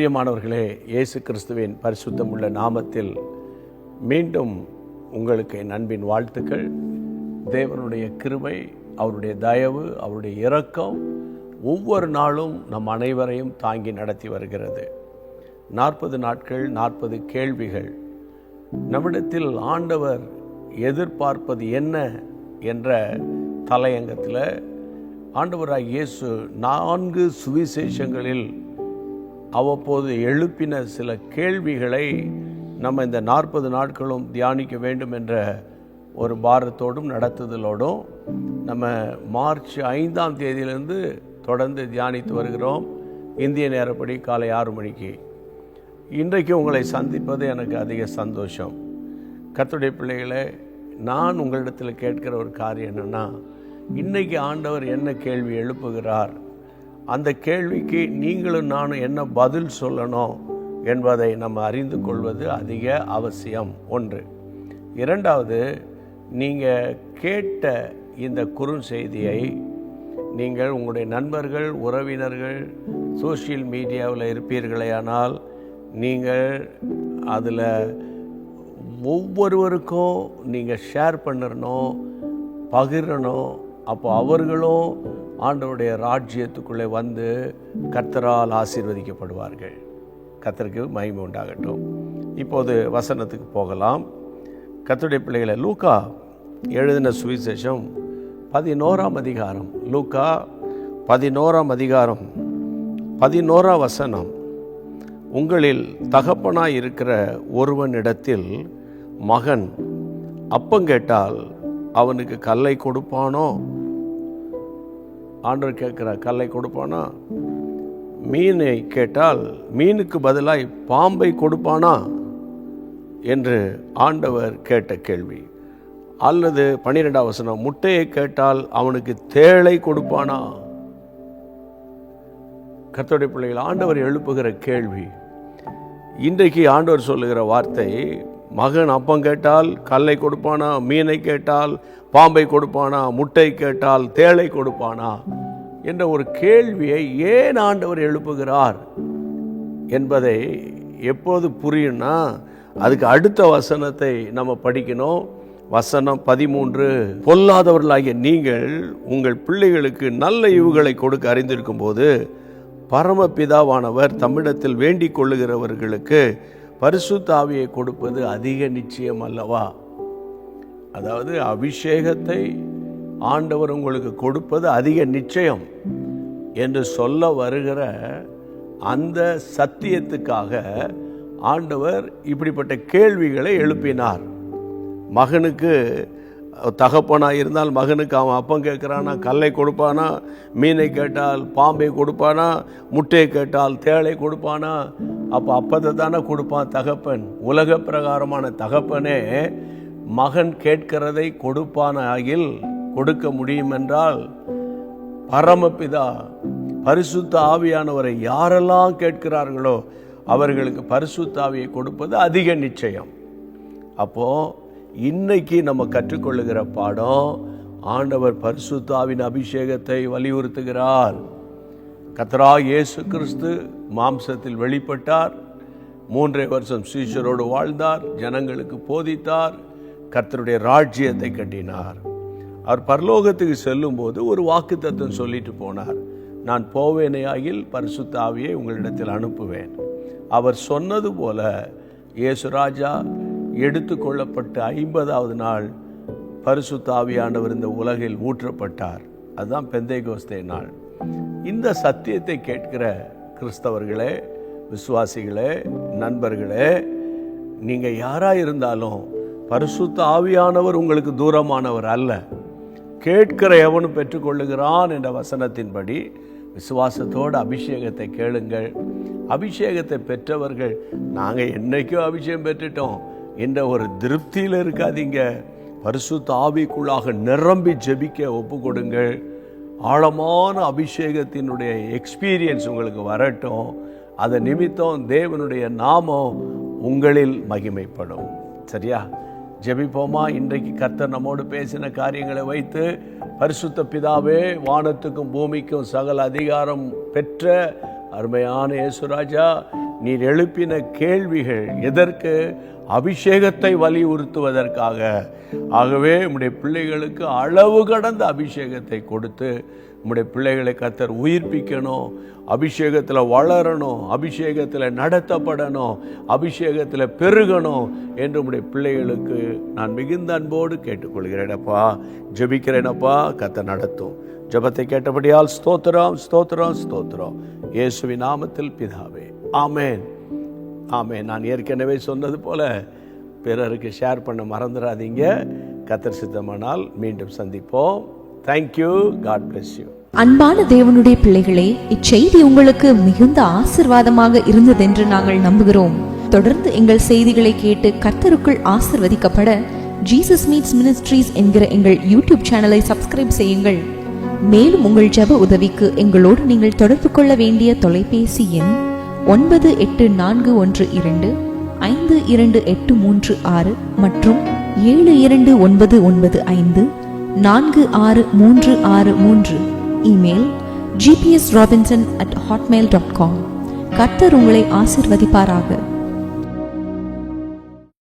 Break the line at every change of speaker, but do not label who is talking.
பிரியமானவர்களே, இயேசு கிறிஸ்துவின் பரிசுத்தமுள்ள நாமத்தில் மீண்டும் உங்களுக்கு என் அன்பின் வாழ்த்துக்கள். தேவனுடைய கிருபை, அவருடைய தயவு, அவருடைய இரக்கம் ஒவ்வொரு நாளும் நம் அனைவரையும் தாங்கி நடத்தி வருகிறது. 40 நாட்கள் 40 கேள்விகள். நம்மிடத்தில் ஆண்டவர் எதிர்பார்ப்பது என்ன என்ற தலையங்கத்தில் ஆண்டவராகிய இயேசு 4 சுவிசேஷங்களில் அவ்வப்போது எழுப்பின சில கேள்விகளை நம்ம இந்த 40 நாட்களும் தியானிக்க வேண்டும் என்ற ஒரு பாரத்தோடும் நடத்துதலோடும் நம்ம மார்ச் 5ஆம் தேதியிலிருந்து தொடர்ந்து தியானித்து வருகிறோம். இந்திய நேரப்படி காலை 6 மணிக்கு. இன்றைக்கு உங்களை சந்திப்பது எனக்கு அதிக சந்தோஷம். கர்த்தருடைய பிள்ளைகளே, நான் உங்களிடத்தில் கேட்கிற ஒரு காரியம் என்னென்னா, இன்றைக்கி ஆண்டவர் என்ன கேள்வி எழுப்புகிறார், அந்த கேள்விக்கு நீங்களும் நானும் என்ன பதில் சொல்லணும் என்பதை நம்ம அறிந்து கொள்வது அதிக அவசியம். ஒன்று. இரண்டாவது, நீங்கள் கேட்ட இந்த குறுஞ்செய்தியை நீங்கள் உங்களுடைய நண்பர்கள், உறவினர்கள், சோஷியல் மீடியாவில் இருப்பீர்களேயானால் நீங்கள் அதில் ஒவ்வொருவருக்கும் நீங்கள் ஷேர் பண்ணிடணும், பகிரணும். அப்போ அவர்களும் ஆண்டவருடைய ராஜ்யத்துக்குள்ளே வந்து கர்த்தரால் ஆசீர்வதிக்கப்படுவார்கள். கர்த்தருக்கு மகிமை உண்டாகட்டும். இப்போது வசனத்துக்கு போகலாம். கர்த்தருடைய பிள்ளைகளை, லூக்கா எழுதின சுவிசேஷம் 11ஆம் அதிகாரம். லூக்கா 11ஆம் அதிகாரம் 11ஆம் வசனம். உங்களில் தகப்பனாய் இருக்கிற ஒருவனிடத்தில் மகன் அப்பங்கேட்டால் அவனுக்கு கல்லை கொடுப்பானோ? ஆண்டவர் கேட்குற, கல்லை கொடுப்பானா? மீனை கேட்டால் மீனுக்கு பதிலாய் பாம்பை கொடுப்பானா என்று ஆண்டவர் கேட்ட கேள்வி. அல்லது 12ஆம் வசனம், முட்டையை கேட்டால் அவனுக்கு தேளை கொடுப்பானா? கர்த்தருடைய பிள்ளைகள், ஆண்டவர் எழுப்புகிற கேள்வி. இன்றைக்கு ஆண்டவர் சொல்லுகிற வார்த்தை, மகன் அப்பம் கேட்டால் கல்லை கொடுப்பானா, மீனை கேட்டால் பாம்பை கொடுப்பானா, முட்டை கேட்டால் தேளை கொடுப்பானா என்ற ஒரு கேள்வியை ஏன் ஆண்டவர் எழுப்புகிறார் என்பதை எப்போது புரியும்னா, அதுக்கு அடுத்த வசனத்தை நம்ம படிக்கணும். வசனம் 13, பொல்லாதவர்களாகிய நீங்கள் உங்கள் பிள்ளைகளுக்கு நல்ல ஈவுகளை கொடுக்க அறிந்திருக்கும் போது பரமபிதாவானவர் தம்மிடத்தில் வேண்டிக் கொள்ளுகிறவர்களுக்கு பரிசுத்த ஆவியை கொடுப்பது அதிக நிச்சயம் அல்லவா? அதாவது அபிஷேகத்தை ஆண்டவர் உங்களுக்கு கொடுப்பது அதிக நிச்சயம் என்று சொல்ல வருகிற அந்த சத்தியத்துக்காக ஆண்டவர் இப்படிப்பட்ட கேள்விகளை எழுப்பினார். மகனுக்கு தகப்பனாக இருந்தால் மகனுக்கு அவன் அப்பம் கேட்குறானா, கல்லை கொடுப்பானா? மீனை கேட்டால் பாம்பை கொடுப்பானா? முட்டையை கேட்டால் தேளை கொடுப்பானா? அப்போ அப்பத்தை தானே கொடுப்பான் தகப்பன். உலக பிரகாரமான தகப்பனே மகன் கேட்கிறதை கொடுப்பானாகில், கொடுக்க முடியும் என்றால், பரமபிதா பரிசுத்த ஆவியானவரை யாரெல்லாம் கேட்கிறார்களோ அவர்களுக்கு பரிசுத்த ஆவியை கொடுப்பது அதிக நிச்சயம். அப்போது இன்னைக்கு நம்ம கற்றுக்கொள்ளுகிற பாடம், ஆண்டவர் பரிசுத்த ஆவியின் அபிஷேகத்தை வலியுறுத்துகிறார். கர்த்தராகிய இயேசு கிறிஸ்து மாம்சத்தில் வெளிப்பட்டார். 3 வருஷம் சீஷரோடு வாழ்ந்தார், ஜனங்களுக்கு போதித்தார், கர்த்தருடைய ராஜ்யத்தை கட்டினார். அவர் பரலோகத்துக்கு செல்லும்போது ஒரு வாக்குத்தத்தம் சொல்லிட்டு போனார், நான் போவேனையாகில் பரிசுத்த ஆவியை உங்களிடத்தில் அனுப்புவேன். அவர் சொன்னது போல இயேசு ராஜா எடுத்துக்கொள்ளப்பட்ட 50ஆவது நாள் பரிசுத்த ஆவியானவர் இந்த உலகில் ஊற்றப்பட்டார். அதுதான் பெந்தைகோஸ்தே நாள். இந்த சத்தியத்தை கேட்கிற கிறிஸ்தவர்களே, விசுவாசிகளே, நண்பர்களே, நீங்கள் யாராக இருந்தாலும் பரிசுத்த ஆவியானவர் உங்களுக்கு தூரமானவர் அல்ல. கேட்கிற எவனும் பெற்றுக்கொள்ளுகிறான் என்ற வசனத்தின்படி விசுவாசத்தோடு அபிஷேகத்தை கேளுங்கள். அபிஷேகத்தை பெற்றவர்கள், நாங்கள் என்னைக்கோ அபிஷேகம் பெற்றுட்டோம் என்ற ஒரு திருப்தியில் இருக்காதீங்க. பரிசுத்த ஆவிக்குள்ளாக நிரம்பி ஜெபிக்க ஒப்பு கொடுங்கள். ஆழமான அபிஷேகத்தினுடைய எக்ஸ்பீரியன்ஸ் உங்களுக்கு வரட்டும். அதை நிமித்தம் தேவனுடைய நாமம் உங்களில் மகிமைப்படும். சரியா? ஜெபிப்போமா? இன்றைக்கு கர்த்தர் நம்மோடு பேசின காரியங்களை வைத்து, பரிசுத்த பிதாவே, வானத்துக்கும் பூமிக்கும் சகல அதிகாரம் பெற்ற அருமையான இயேசுராஜா, நீர் எழுப்பின கேள்விகள் எதற்கு? அபிஷேகத்தை வலியுறுத்துவதற்காக. ஆகவே உம்முடைய பிள்ளைகளுக்கு அளவு கடந்த அபிஷேகத்தை கொடுத்து உம்முடைய பிள்ளைகளை கர்த்தர் உயிர்ப்பிக்கணும், அபிஷேகத்தில் வளரணும், அபிஷேகத்தில் நடத்தப்படணும், அபிஷேகத்தில் பெருகணும் என்று உம்முடைய பிள்ளைகளுக்கு நான் மிகுந்த அன்போடு கேட்டுக்கொள்கிறேனப்பா, ஜெபிக்கிறேனப்பா. கர்த்தர் நடத்தும். ஜெபத்தை கேட்டபடியால் ஸ்தோத்திரம், ஸ்தோத்திரம், ஸ்தோத்திரம். இயேசுவின் நாமத்தில் பிதாவே, ஆமேன், ஆமேன். நான் ஏற்கனவே சொன்னது போல பிறருக்கு ஷேர் பண்ண மறந்துடாதீங்க. கர்த்தர் சித்தமானால் மீண்டும் சந்திப்போம். தேங்க்யூ. God bless you.
அன்பான தேவனுடைய பிள்ளைகளே, இச்செய்தி உங்களுக்கு மிகுந்த ஆசீர்வாதமாக இருந்ததென்று நாங்கள் நம்புகிறோம். தொடர்ந்து எங்கள் செய்திகளை கேட்டு கர்த்தருக்குள் ஆசீர்வதிக்கப்பட ஜீசஸ் மீட்ஸ் மினிஸ்ட்ரீஸ் என்கிற எங்கள் யூடியூப் சேனலை சப்ஸ்கிரைப் செய்யுங்கள். மேலும் உங்கள் ஜெப உதவிக்கு எங்களோடு நீங்கள் தொடர்பு கொள்ள வேண்டிய தொலைபேசி எண் 9842252836 மற்றும் 7299546363. Email gpsrobinson@hotmail.com. கர்த்தர் உங்களை ஆசீர்வதிப்பாராக.